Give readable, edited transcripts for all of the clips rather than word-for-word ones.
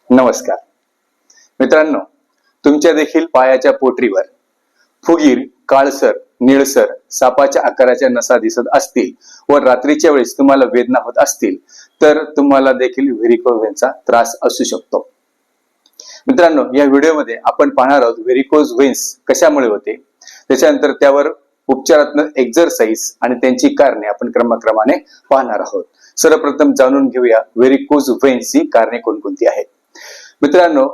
नमस्कार मित्रांनो, तुमच्या देखील पायाच्या पोटरीवर फुगीर, काळसर, निळसर, सापाच्या आकाराच्या नसा दिसत असतील व रात्रीच्या वेळेस तुम्हाला वेदना होत असतील तर तुम्हाला देखील व्हेरिकोज व्हेन्सचा त्रास असू शकतो. मित्रांनो, या व्हिडिओमध्ये आपण पाहणार आहोत व्हेरिकोज व्हेन्स कशामुळे होते, त्याच्यानंतर त्यावर उपचारात्मक एक्झरसाइज आणि त्यांची कारणे आपण क्रमाक्रमाने पाहणार आहोत. सर्वप्रथम जाणून घेऊया व्हेरिकोज व्हेन्सची कारणे कोणकोणती आहेत. मित्रांनो,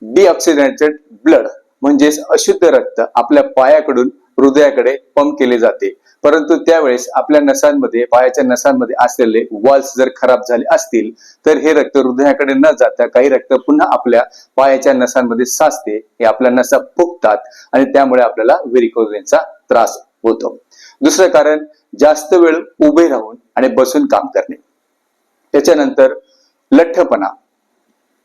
डिऑक्सिजनेटेड ब्लड म्हणजेच अशुद्ध रक्त आपल्या पायाकडून हृदयाकडे पंप केले जाते, परंतु त्यावेळेस आपल्या नसांमध्ये, पायाच्या नसांमध्ये असलेले वॉल्स जर खराब झाले असतील तर हे रक्त हृदयाकडे न जाता काही रक्त पुन्हा आपल्या पायाच्या नसांमध्ये साचते, हे आपल्या नसा फुगतात आणि त्यामुळे आपल्याला व्हेरिकोज व्हेन्सचा त्रास होतो. दुसरं कारण जास्त वेळ उभे राहून आणि बसून काम करणे. त्याच्यानंतर लठ्ठपणा,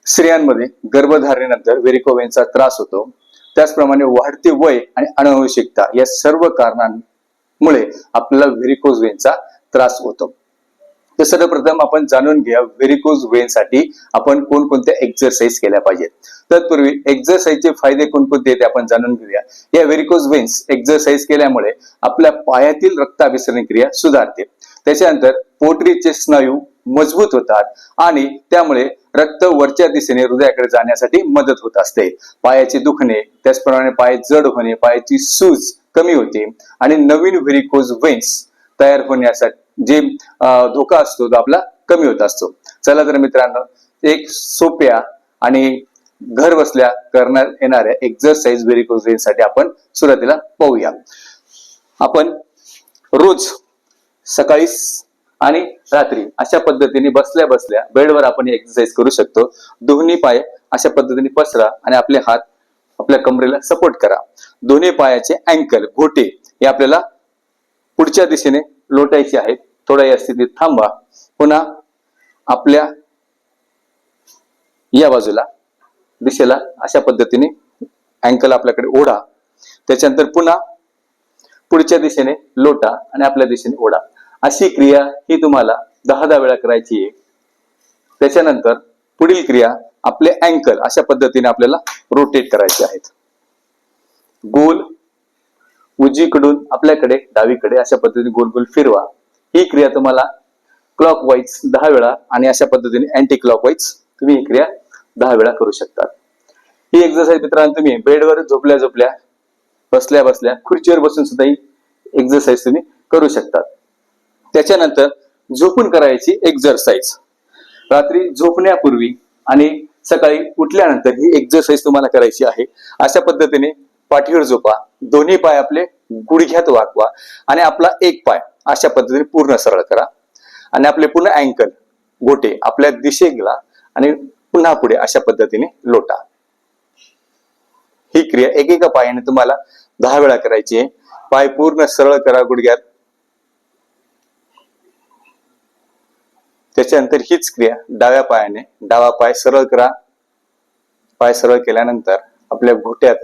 स्त्रियांमध्ये गर्भधारणेनंतर व्हेरिकोज व्हेन्सचा त्रास होतो. त्याचप्रमाणे वाढते वय आणि अनुवंशिकता या सर्व कारणांमुळे आपल्याला व्हेरिकोज व्हेन्सचा त्रास होतो. तर सर्वप्रथम आपण जाणून घ्या व्हेरिकोज व्हेन्ससाठी आपण कोणकोणत्या एक्झरसाइज केल्या पाहिजेत. तत्पूर्वी एक्झरसाइजचे फायदे कोणकोणते आहेत आपण जाणून घेऊया. या व्हेरिकोज व्हेन्स एक्झरसाइज केल्यामुळे आपल्या पायातील रक्ताभिसरण क्रिया सुधारते. त्याच्यानंतर पोटरीचे स्नायू मजबूत होतात आणि त्यामुळे रक्त वरच्या दिशेने हृदयाकडे जाण्यासाठी मदत होत असते. पायाचे दुखणे, त्याचप्रमाणे पाय जड होणे, पायाची सूज कमी होते आणि नवीन व्हेरिकोज व्हेन्स तयार होण्यासाठी जे धोका असतो तो आपला कमी होत असतो. चला तर मित्रांनो, एक सोप्या आणि घर बसल्या करण्यात येणाऱ्या एक्झरसाइज व्हेरिकोज व्हेन्स साठी आपण सुरुवातीला पाहूया. आपण रोज सकाळी आणि रात्री अशा पद्धतीने बसल्या बसल्या बेडवर आपण एक्सरसाइज करू शकतो. दोन्ही पाय अशा पद्धतीने पसरा आणि आपले हात आपल्या कमरेला सपोर्ट करा. दोन्ही पायाचे अँकल, घोटे हे आपल्याला पुढच्या दिशेने लोटायचे आहेत. थोड्या या स्थितीत थांबा. पुन्हा आपल्या या बाजूला दिशेला अशा पद्धतीने अँकल आपल्याकडे ओढा. त्याच्यानंतर पुन्हा पुढच्या दिशेने लोटा आणि आपल्या दिशेने ओढा. अशी क्रिया ही तुम्हाला 10 वेळा करायची आहे. त्याच्यानंतर पुढील क्रिया आपले अँकल अशा पद्धतीने आपल्याला रोटेट करायचे आहेत. गोल उजवीकडून आपल्याकडे डावीकडे अशा पद्धतीने गोल गोल फिरवा. ही क्रिया तुम्हाला क्लॉकवाईज 10 वेळा आणि अशा पद्धतीने अँटी क्लॉकवाईज तुम्ही ही क्रिया 10 वेळा करू शकता. ही एक्सरसाइज मित्रांनो तुम्ही बेडवर झोपल्या झोपल्या, बसल्या बसल्या, खुर्चीवर बसून सुद्धा ही एक्सरसाइज तुम्ही करू शकतात. त्याच्यानंतर झोपून करायची एक्सरसाइज. रात्री झोपण्यापूर्वी आणि सकाळी उठल्यानंतर ही एक्सरसाइज तुम्हाला करायची आहे. अशा पद्धतीने पाठीवर झोपा, दोन्ही पाय आपले गुडघ्यात वाकवा आणि आपला एक पाय अशा पद्धतीने पूर्ण सरळ करा आणि आपले पुन्हा अँकल, गोटे आपल्या दिशेला आणि पुन्हा पुढे अशा पद्धतीने लोटा. ही क्रिया एकेका पायाने तुम्हाला 10 वेळा करायची आहे. पाय पूर्ण सरळ करा गुडघ्यात. त्याच्यानंतर हीच क्रिया डाव्या पायाने, डावा पाय सरळ करा. पाय सरळ केल्यानंतर आपल्या घोट्यात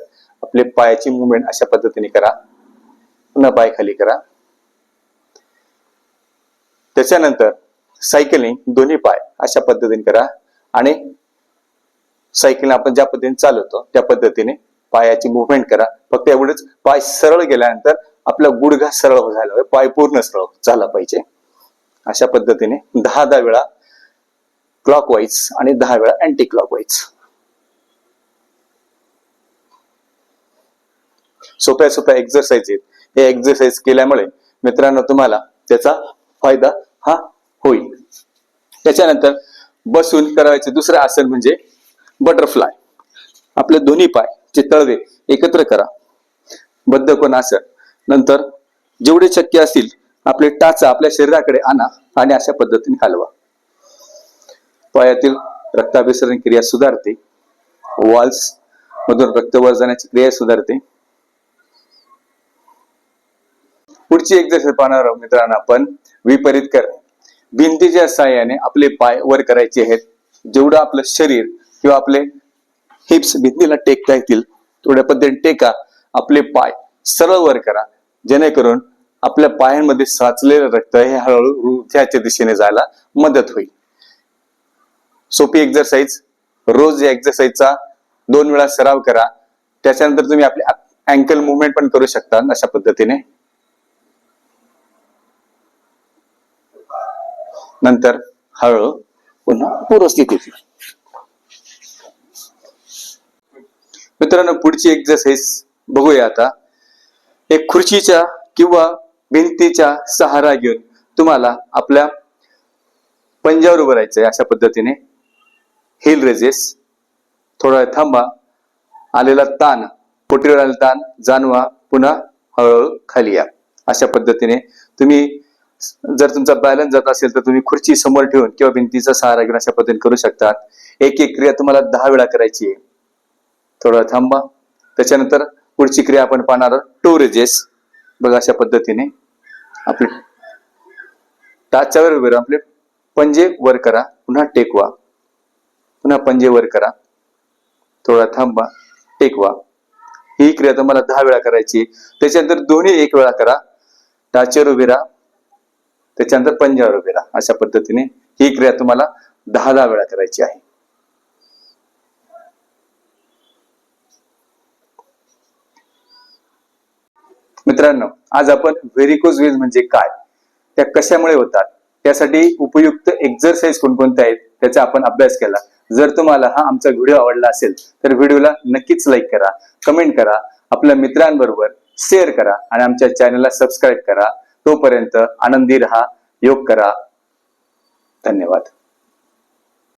आपले पायाची मुवमेंट अशा पद्धतीने करा. पुन्हा पाय खाली करा. त्याच्यानंतर सायकलिंग दोन्ही पाय अशा पद्धतीने करा आणि सायकलिंग आपण ज्या पद्धतीने चालवतो त्या पद्धतीने पायाची मुवमेंट करा. फक्त एवढंच, पाय सरळ गेल्यानंतर आपला गुडघा सरळ झाला पाहिजे, पाय पूर्ण सरळ झाला पाहिजे. अशा पद्धतीने 10 वेळा क्लॉकवाईज आणि 10 वेळा अँटी क्लॉकवाईज. सोप्या सोप्या एक्सरसाइज आहेत. हे एक्सरसाइज केल्यामुळे मित्रांनो तुम्हाला त्याचा फायदा हा होईल. त्याच्यानंतर बसून करायचे दुसरं आसन म्हणजे बटरफ्लाय. आपले दोन्ही पाय चे तळवे एकत्र करा, बद्ध कोन आसन. नंतर जेवढे शक्य असतील आपले टाचा आपल्या शरीराकडे आणा आणि अशा पद्धतीने हलवा. पायातील रक्ताभिसरण क्रिया सुधारते, वॉल्स मधून रक्त वर जाण्याची क्रिया सुधारते. पुढची एक्सरसाइज पाहणार आहोत मित्रांनो आपण विपरीत करणे. भिंतीच्या साहाय्याने आपले पाय वर करायचे आहेत. जेवढं आपलं शरीर किंवा आपले हिप्स भिंतीला टेकता येतील तेवढ्या पद्धतीने टेका. आपले पाय सरळ वर करा, जेणेकरून आपल्या पायांमध्ये साचलेलं रक्त हे हळूहळू हृदयाच्या दिशेने जायला मदत होईल. सोपी एक्सरसाइज रोज या एक्सरसाइजचा 2 वेळा सराव करा. त्याच्यानंतर तुम्ही आपले अँकल मुवमेंट पण करू शकता अशा पद्धतीने. नंतर हळू पुन्हा पूर्वस्थितीत. मित्रांनो, पुढची एक्सरसाइज बघूया आता. एक खुर्चीच्या किंवा भिंतीच्या सहारा घेऊन तुम्हाला आपल्या पंजावर उभं राहायचंय अशा पद्धतीने. Hill raises. थोडा वेळ थांबा. आलेला ताण, पोटरीवर आलेला ताण जाणवा. पुन्हा हळूहळू खाली या. अशा पद्धतीने तुम्ही जर तुमचा बॅलन्स जात असेल तर तुम्ही खुर्ची समोर ठेवून किंवा भिंतीचा सहारा घेऊन अशा पद्धतीने करू शकता. एक एक क्रिया तुम्हाला 10 वेळा करायची आहे. थोडा थांबा. त्याच्यानंतर पुढची क्रिया आपण पाहणार आहोत टो रेजेस. बघा अशा पद्धतीने आपले टाचावर उभे राहून आपले पंजे वर करा. पुन्हा टेकवा. पुन्हा पंजे वर करा. थोडा थांबा. टेकवा. ही क्रिया तुम्हाला 10 वेळा करायची. त्याच्यानंतर दोन्ही 1 वेळा करा. टाचेवर उभे राहा. त्याच्यानंतर पंजावर उभे राहा. अशा पद्धतीने ही क्रिया तुम्हाला 10 वेळा करायची आहे. मित्रांनो, आज आपण व्हेरिकोज वेन्स म्हणजे काय, त्या कशामुळे होतात, त्यासाठी उपयुक्त एक्सरसाइज कोणकोणत्या आहेत त्याचा आपण अभ्यास केला. जर तुम्हाला हा आमचा व्हिडिओ आवडला असेल तर व्हिडिओला नक्कीच लाईक करा, कमेंट करा, आपल्या मित्रांबरोबर शेअर करा आणि आमच्या चॅनलला सबस्क्राईब करा. तोपर्यंत आनंदी रहा, योग करा. धन्यवाद.